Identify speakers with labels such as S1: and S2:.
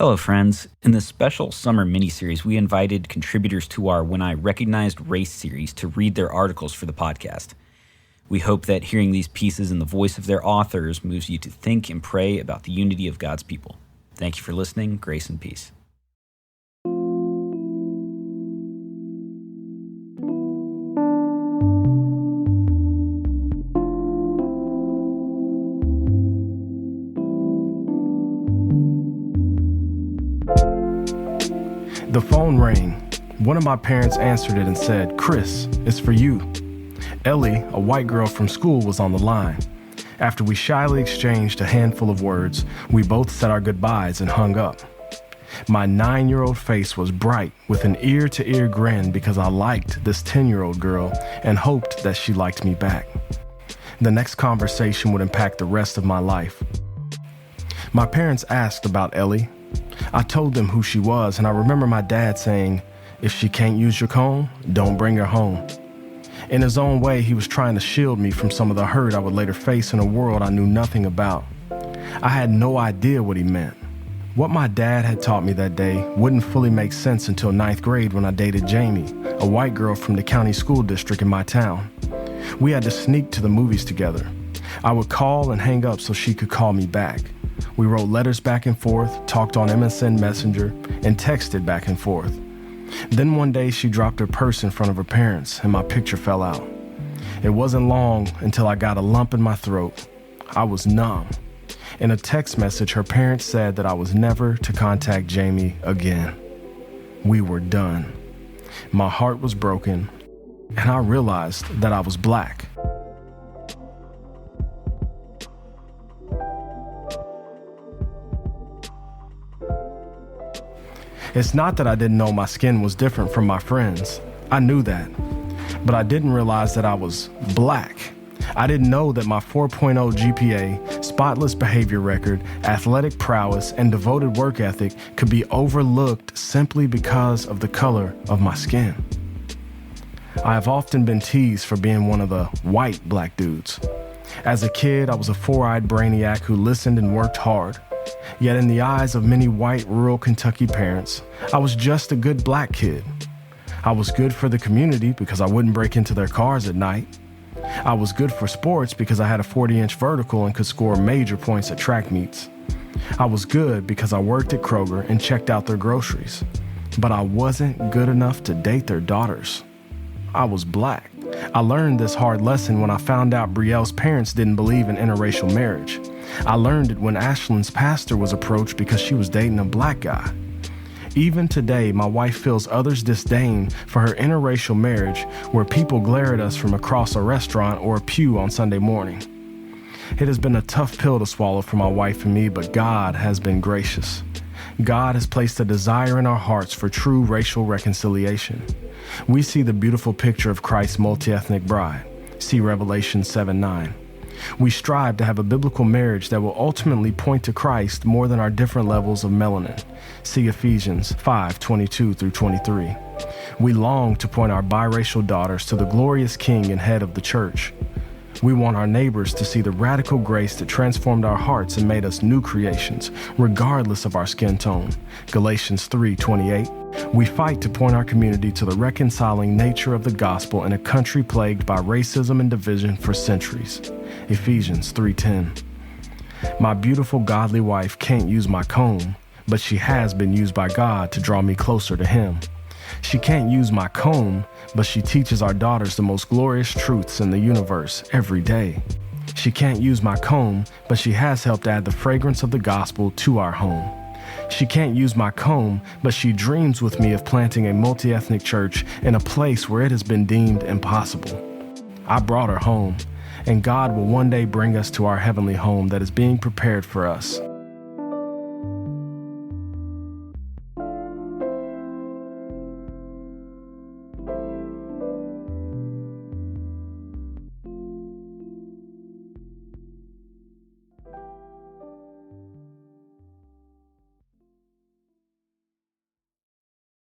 S1: Hello, friends. In this special summer mini-series, we invited contributors to our When I Recognized Race series to read their articles for the podcast. We hope that hearing these pieces in the voice of their authors moves you to think and pray about the unity of God's people. Thank you for listening. Grace and peace.
S2: The phone rang. One of my parents answered it and said, "Chrys, it's for you." Ellie, a white girl from school, was on the line. After we shyly exchanged a handful of words, we both said our goodbyes and hung up. My 9-year-old face was bright with an ear-to-ear grin because I liked this 10-year-old girl and hoped that she liked me back. The next conversation would impact the rest of my life. My parents asked about Ellie. I told them who she was, and I remember my dad saying, "If she can't use your comb, don't bring her home." In his own way, he was trying to shield me from some of the hurt I would later face in a world I knew nothing about. I had no idea what he meant. What my dad had taught me that day wouldn't fully make sense until 9th grade when I dated Jamie, a white girl from the county school district in my town. We had to sneak to the movies together. I would call and hang up so she could call me back. We wrote letters back and forth, talked on MSN Messenger, and texted back and forth. Then one day she dropped her purse in front of her parents and my picture fell out. It wasn't long until I got a lump in my throat. I was numb. In a text message, her parents said that I was never to contact Jamie again. We were done. My heart was broken, and I realized that I was black. It's not that I didn't know my skin was different from my friends. I knew that. But I didn't realize that I was black. I didn't know that my 4.0 GPA, spotless behavior record, athletic prowess, and devoted work ethic could be overlooked simply because of the color of my skin. I have often been teased for being one of the white black dudes. As a kid, I was a four-eyed brainiac who listened and worked hard. Yet in the eyes of many white rural Kentucky parents, I was just a good black kid. I was good for the community because I wouldn't break into their cars at night. I was good for sports because I had a 40-inch vertical and could score major points at track meets. I was good because I worked at Kroger and checked out their groceries. But I wasn't good enough to date their daughters. I was black. I learned this hard lesson when I found out Brielle's parents didn't believe in interracial marriage. I learned it when Ashlyn's pastor was approached because she was dating a black guy. Even today, my wife feels others' disdain for her interracial marriage where people glare at us from across a restaurant or a pew on Sunday morning. It has been a tough pill to swallow for my wife and me, but God has been gracious. God has placed a desire in our hearts for true racial reconciliation. We see the beautiful picture of Christ's multi-ethnic bride. See Revelation 7:9. We strive to have a biblical marriage that will ultimately point to Christ more than our different levels of melanin. See Ephesians 5:22 through 23. We long to point our biracial daughters to the glorious King and head of the church. We want our neighbors to see the radical grace that transformed our hearts and made us new creations, regardless of our skin tone. Galatians 3:28. We fight to point our community to the reconciling nature of the gospel in a country plagued by racism and division for centuries. Ephesians 3:10. My beautiful godly wife can't use my comb, but she has been used by God to draw me closer to Him. She can't use my comb, but she teaches our daughters the most glorious truths in the universe every day. She can't use my comb, but she has helped add the fragrance of the gospel to our home. She can't use my comb, but she dreams with me of planting a multi-ethnic church in a place where it has been deemed impossible. I brought her home, and God will one day bring us to our heavenly home that is being prepared for us.